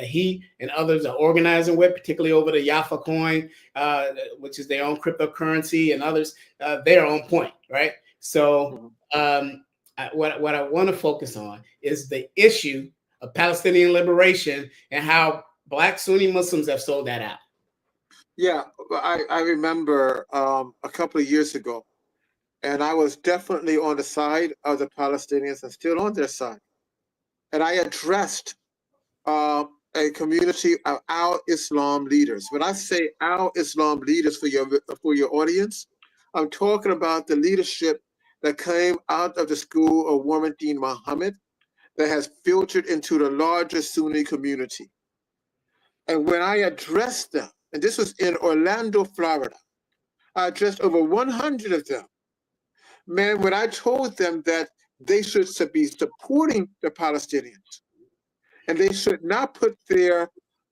he and others are organizing with, particularly over the Yafa coin, which is their own cryptocurrency, and others, they are on point, right? So what I want to focus on is the issue of Palestinian liberation and how Black Sunni Muslims have sold that out. Yeah, I remember a couple of years ago, and I was definitely on the side of the Palestinians and still on their side. And I addressed a community of our Islam leaders. When I say our Islam leaders for your audience, I'm talking about the leadership that came out of the school of Warmantine Muhammad that has filtered into the larger Sunni community. And when I addressed them, and this was in Orlando, Florida, I addressed over 100 of them. Man, when I told them that they should be supporting the Palestinians, and they should not put their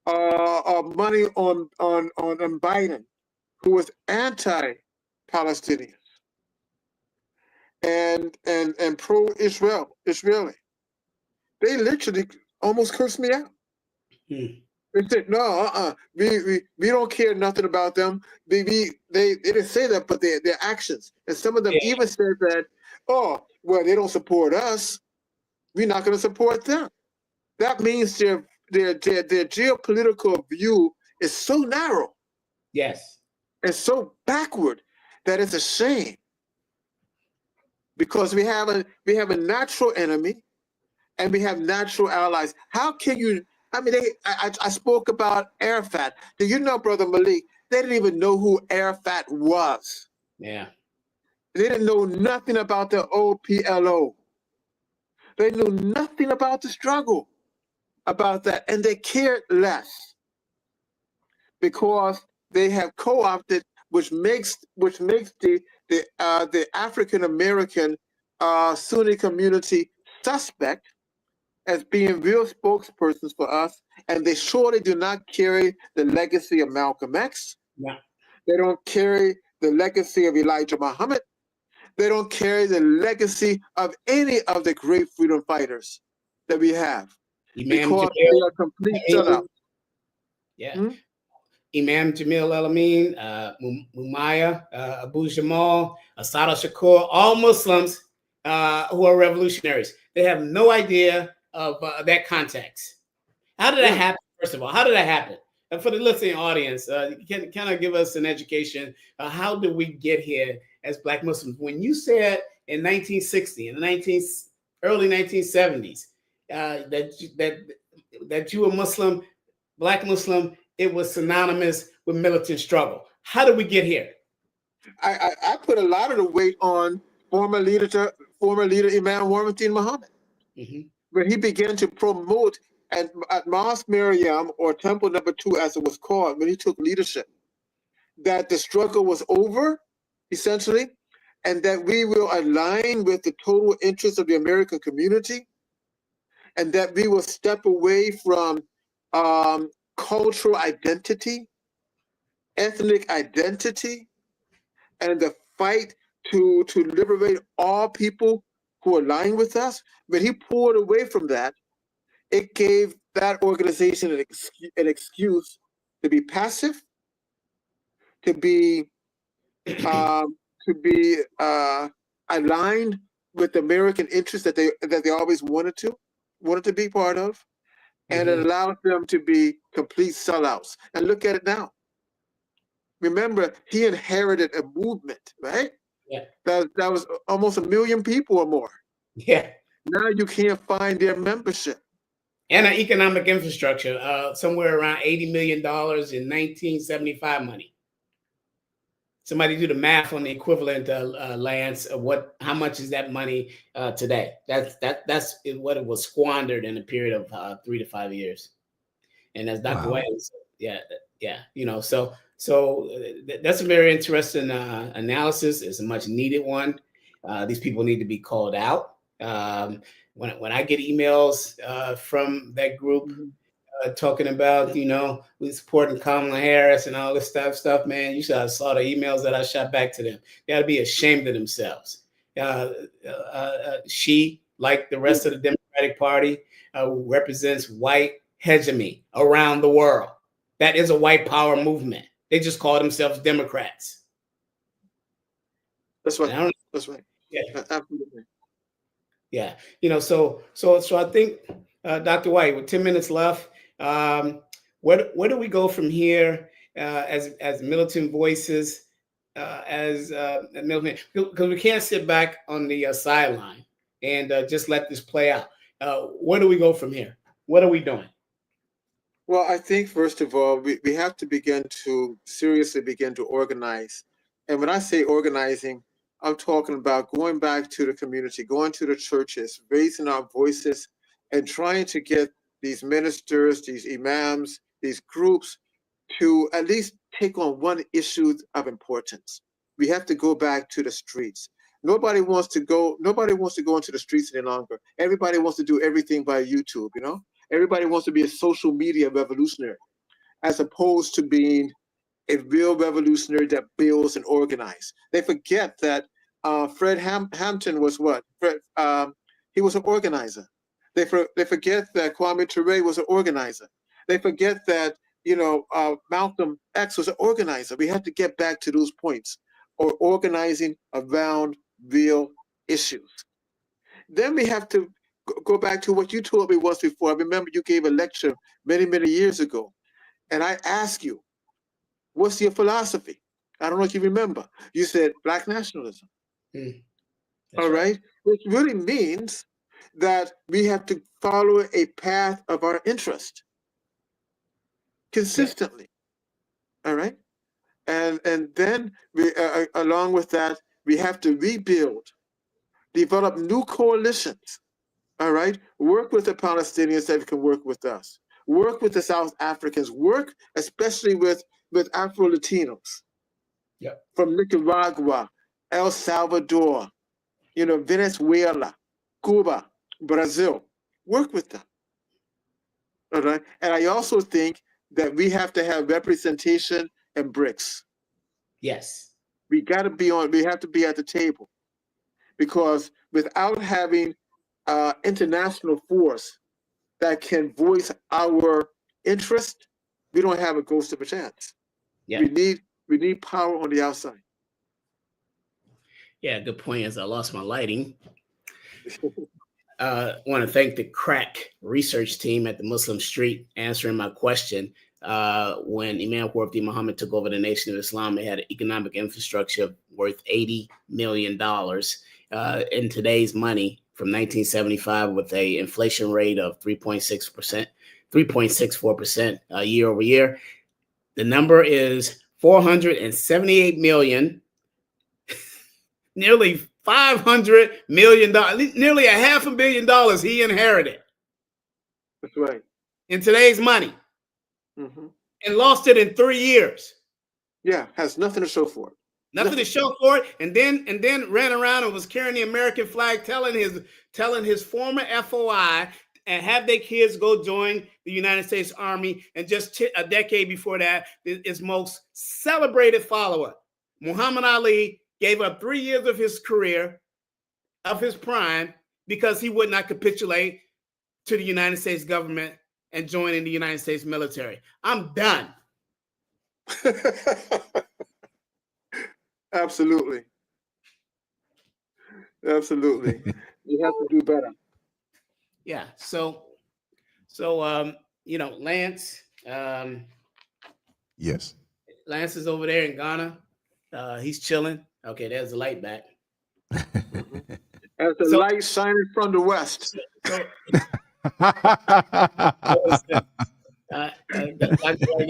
money on Biden, who was anti-Palestinian and Israeli, they literally almost cursed me out. They said, "No, we don't care nothing about them." They didn't say that, but their actions, and some of them even said that, "Oh, well, they don't support us. We're not going to support them." That means their geopolitical view is so narrow, yes, and so backward that it's a shame. Because we have a natural enemy, and we have natural allies. How can you? I mean, I spoke about Arafat. Do you know, Brother Malik, they didn't even know who Arafat was. Yeah. They didn't know nothing about the OPLO. They knew nothing about the struggle, about that, and they cared less because they have co-opted, which makes the African American Sunni community suspect as being real spokespersons for us, and they surely do not carry the legacy of Malcolm X. Yeah. They don't carry the legacy of Elijah Muhammad. They don't carry the legacy of any of the great freedom fighters that we have. Because they are complete sellouts. Yeah. Imam Jamil El-Amin, Mumaya, Abu Jamal, Assad al-Shakur, all Muslims who are revolutionaries. They have no idea of that context. How did that happen, first of all? How did that happen? And for the listening audience, can kind of give us an education. How did we get here as Black Muslims? When you said in 1960, in the early 1970s, that you were Muslim, Black Muslim, it was synonymous with militant struggle. How did we get here? I put a lot of the weight on former leader Imam Warmantine Muhammad. When he began to promote at Mosque Miriam, or Temple Number 2, as it was called, when he took leadership, that the struggle was over, essentially, and that we will align with the total interests of the American community, and that we will step away from cultural identity, ethnic identity, and the fight to liberate all people who align with us. But he pulled away from that. It gave that organization an excuse to be passive, to be aligned with American interests that they always wanted to be part of, and it allowed them to be complete sellouts. And look at it now. Remember, he inherited a movement, right? Yeah. That was almost 1 million people or more. Yeah. Now you can't find their membership. And an economic infrastructure, somewhere around $80 million in 1975 money. Somebody do the math on the equivalent, Lance, of how much is that money today? That's what it was squandered in a period of 3 to 5 years. And as Dr. White said, so that's a very interesting analysis. It's a much needed one. These people need to be called out. When I get emails from that group talking about, we supporting Kamala Harris and all this stuff, man, you should have saw the emails that I shot back to them. They got to be ashamed of themselves. She, like the rest of the Democratic Party, represents white hegemony around the world. That is a white power movement. They just call themselves Democrats. That's right. That's right. Yeah, absolutely. Yeah, so I think, Dr. White, with 10 minutes left, where do we go from here as militant voices, as militant? Because we can't sit back on the sideline and just let this play out. Where do we go from here? What are we doing? Well, I think, first of all, we have to seriously begin to organize. And when I say organizing, I'm talking about going back to the community, going to the churches, raising our voices, and trying to get these ministers, these imams, these groups to at least take on one issue of importance. We have to go back to the streets. Nobody wants to go into the streets any longer. Everybody wants to do everything by YouTube, Everybody wants to be a social media revolutionary, as opposed to being a real revolutionary that builds and organizes. They forget that Fred Hampton was what? He was an organizer. They forget that Kwame Ture was an organizer. They forget that Malcolm X was an organizer. We have to get back to those points, or organizing around real issues. Then we have to go back to what you told me once before. I remember you gave a lecture many, many years ago, and I asked you, what's your philosophy? I don't know if you remember. You said Black nationalism. All right. Which really means that we have to follow a path of our interest consistently. All right. And then we, along with that, we have to rebuild, develop new coalitions. All right. Work with the Palestinians that can work with us. Work with the South Africans. Work especially with Afro-Latinos. From Nicaragua, El Salvador, Venezuela, Cuba, Brazil. Work with them. All right. And I also think that we have to have representation in BRICS. Yes. We have to be at the table, because without having international force that can voice our interest, we don't have a ghost of a chance. Yeah. We need power on the outside. Yeah, good point. As I lost my lighting, I want to thank the crack research team at the Muslim Street answering my question. When Imam Wardi Muhammad took over the Nation of Islam, they had an economic infrastructure worth $80 million. In today's money, from 1975, with a inflation rate of 3.64% year over year, the number is 478 million. Nearly $500 million, nearly $500 million he inherited. That's right. In today's money. Mm-hmm. And lost it in 3 years. Yeah, has nothing to show for it. Nothing to show for it. And then ran around and was carrying the American flag, telling his former FOI and have their kids go join the United States Army. And just a decade before that, his most celebrated follower, Muhammad Ali, gave up 3 years of his career, of his prime, because he would not capitulate to the United States government and join in the United States military. I'm done. Absolutely. Absolutely. You have to do better. Yeah. So Lance. Yes. Lance is over there in Ghana. He's chilling. Okay, there's the light back. As the light shining from the west. That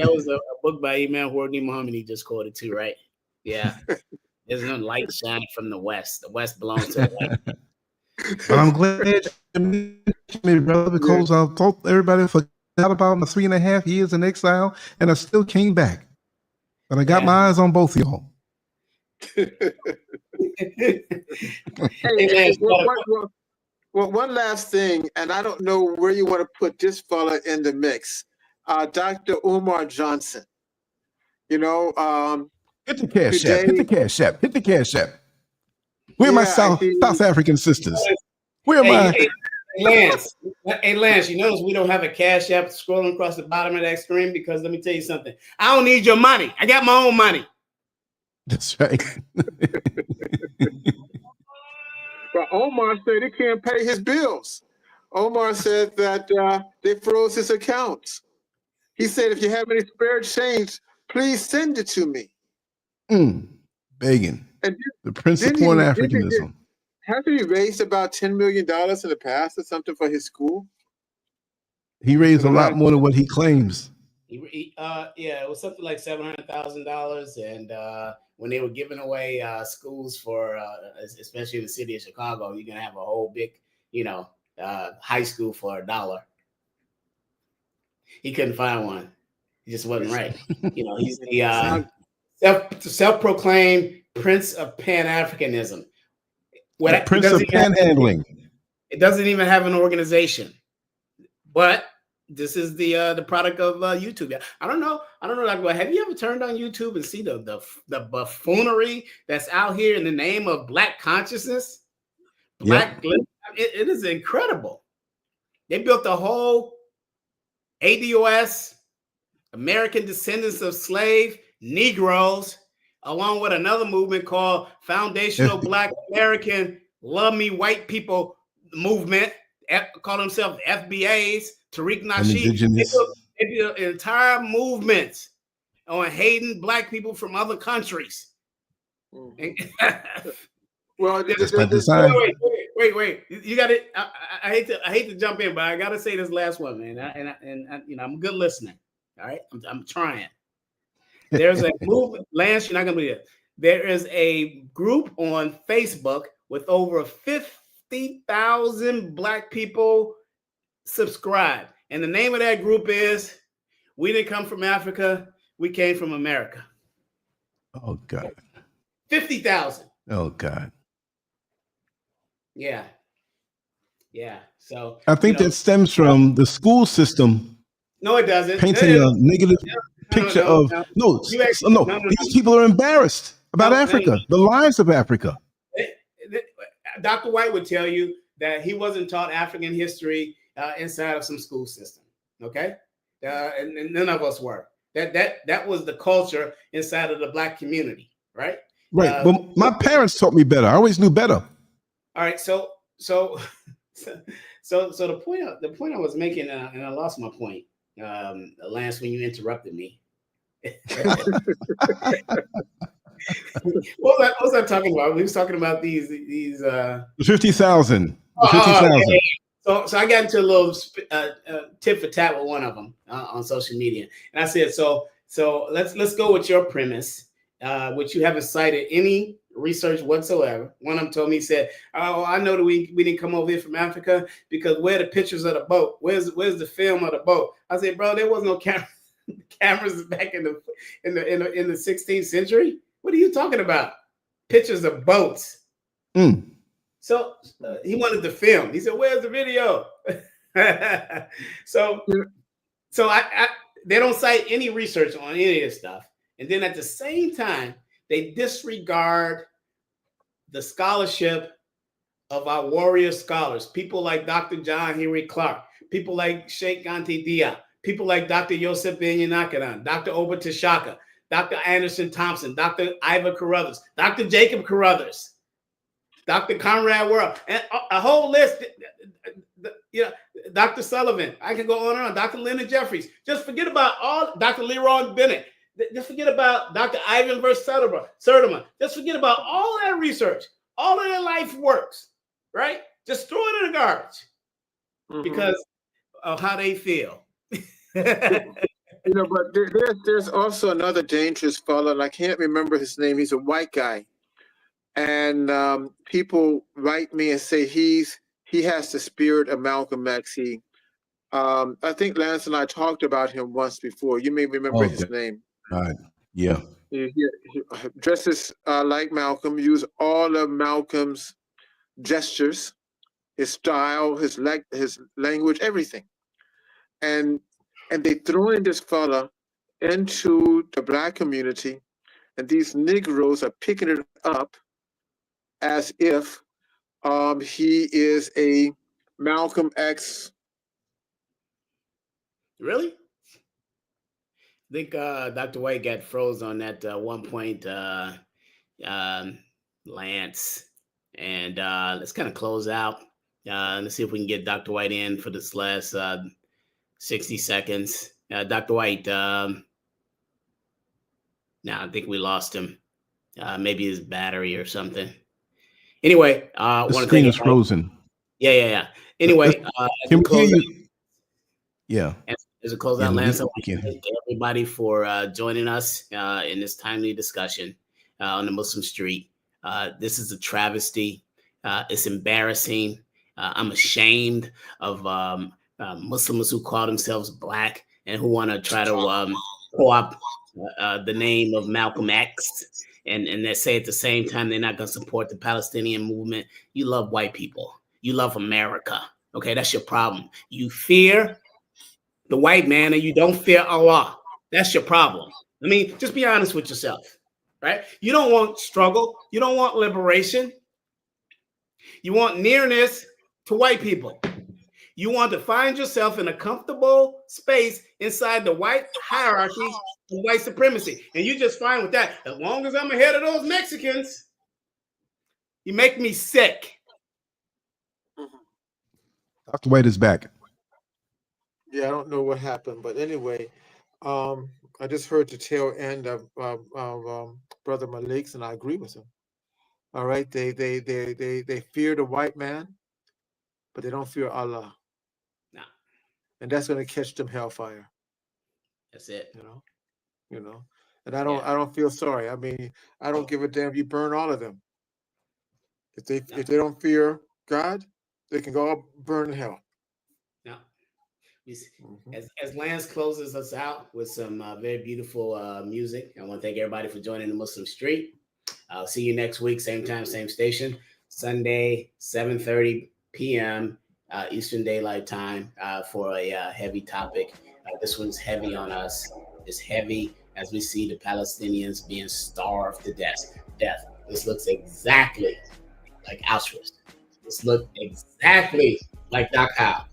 was a book by Imam Wardi Muhammad he just quoted too, right? Yeah. There's no light shining from the west. The west belongs to the light. But I'm glad you mentioned me, brother, because I thought everybody forgot about my 3.5 years in exile, and I still came back. But I got my eyes on both of y'all. One last thing, and I don't know where you want to put this fella in the mix. Dr. Umar Johnson. Hit the cash app. Hit the cash app. Hit the cash app. Where are my South African sisters? Where am I? Hey, Lance, you notice we don't have a Cash App scrolling across the bottom of that screen because let me tell you something. I don't need your money. I got my own money. That's right. But Omar said he can't pay his bills. Omar said that they froze his accounts. He said, if you have any spare change, please send it to me. Begging. And the principle in Africanism. Hasn't he raised about $10 million in the past or something for his school? He raised a lot more than what he claims. Yeah, it was something like $700,000, and when they were giving away schools for, especially in the city of Chicago, you're gonna have a whole big, high school for $1. He couldn't find one. He just wasn't right. He's the self-proclaimed Prince of Pan-Africanism. Prince of Panhandling. It doesn't even have an organization, but this is the product of YouTube. I don't know. Like, have you ever turned on YouTube and see the buffoonery that's out here in the name of Black consciousness? It is incredible. They built a whole ADOS, American Descendants of Slave Negroes, along with another movement called Foundational Black American Love Me White People Movement, call themselves FBAs, Tariq Nasheed. They built entire movements on hating Black people from other countries. Well, wait. You got it. I hate to jump in, but I got to say this last one, man. And I'm a good listener. All right, I'm trying. There's a movement, Lance. You're not gonna believe it. There is a group on Facebook with over 50,000 Black people subscribed, and the name of that group is "We Didn't Come from Africa. We Came from America." Oh God. 50,000. Oh God. Yeah. So I think that stems from the school system. No, it doesn't. Painting a negative picture of these people are embarrassed about Africa, the lives of Africa. Dr. White would tell you that he wasn't taught African history inside of some school system. Okay, and none of us were. That was the culture inside of the Black community, right? Right. But my parents taught me better. I always knew better. All right. So the point I was making, and I lost my point, Lance, when you interrupted me. What was I talking about? We was talking about these 50,000. So I got into a little tit for tat with one of them on social media, and I said, so let's go with your premise, which you haven't cited any research whatsoever. One of them told me, he said, "Oh, I know that we didn't come over here from Africa because where are the pictures of the boat? Where's the film of the boat?" I said, "Bro, there was no cameras back in the 16th century. What are you talking about? Pictures of boats." So he wanted the film. He said, "Where's the video?" So I they don't cite any research on any of this stuff, and then at the same time they disregard the scholarship of our warrior scholars, people like Dr. John Henry Clark, people like Sheikh Anta Diop, people like Dr. Yosef Ben-Yanakadan, Dr. Oba Tashaka, Dr. Anderson Thompson, Dr. Iva Carruthers, Dr. Jacob Carruthers, Dr. Conrad World, and a whole list. Dr. Sullivan. I can go on and on. Dr. Leonard Jeffries. Just forget about all Dr. Leroy Bennett. Just forget about Dr. Ivan Sertima. Just forget about all that research, all of their life works, right? Just throw it in the garbage because of how they feel. But there's also another dangerous fellow, and I can't remember his name. He's a white guy, and people write me and say he has the spirit of Malcolm X. I think Lance and I talked about him once before. You may remember his name. Yeah. He dresses like Malcolm, use all of Malcolm's gestures, his style, his language, everything. And they throw in this fella into the Black community, and these Negroes are picking it up as if he is a Malcolm X. Really? I think Dr. White got froze on that one point, Lance. And let's kind of close out. Let's see if we can get Dr. White in for this last 60 seconds. Dr. White, now I think we lost him. Maybe his battery or something. Anyway, the screen is frozen. Yeah. Anyway, can we hear you? Yeah. As a closeout, Lance, I want to thank everybody for joining us in this timely discussion on the Muslim street. This is a travesty. It's embarrassing. I'm ashamed of Muslims who call themselves Black and who want to try to co-opt the name of Malcolm X. And they say at the same time they're not going to support the Palestinian movement. You love white people. You love America. Okay, that's your problem. You fear the white man and you don't fear Allah. That's your problem. I mean, just be honest with yourself, right? You don't want struggle. You don't want liberation. You want nearness to white people. You want to find yourself in a comfortable space inside the white hierarchy of white supremacy. And you just fine with that. As long as I'm ahead of those Mexicans, you make me sick. Dr. White is back. Yeah, I don't know what happened, but anyway, I just heard the tail end of Brother Malik's, and I agree with him. All right, they fear the white man, but they don't fear Allah. No. And that's going to catch them hellfire. That's it. You know, and I don't feel sorry. I mean, I don't give a damn if you burn all of them. If they don't fear God, they can go all burn in hell. No. As Lance closes us out with some very beautiful music, I want to thank everybody for joining the Muslim Street. I'll see you next week, same time, same station, Sunday, 7:30 p.m. Eastern Daylight Time for a heavy topic. This one's heavy on us. It's heavy as we see the Palestinians being starved to death. This looks exactly like Auschwitz. This looks exactly like Dachau.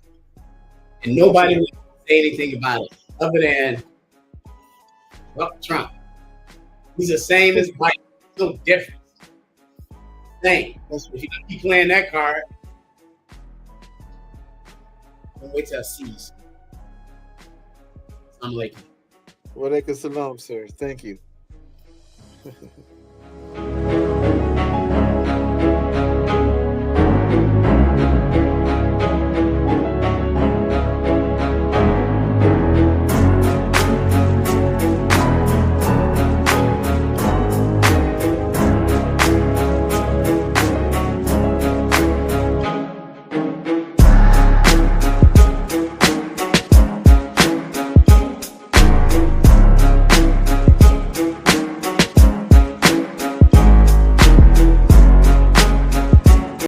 And nobody would say anything about it other than Trump. He's the same as Biden. No difference. Same. If you keep playing that card, don't wait till I see you. Assalamu alaikum. Wa alaikum salam, sir. Thank you.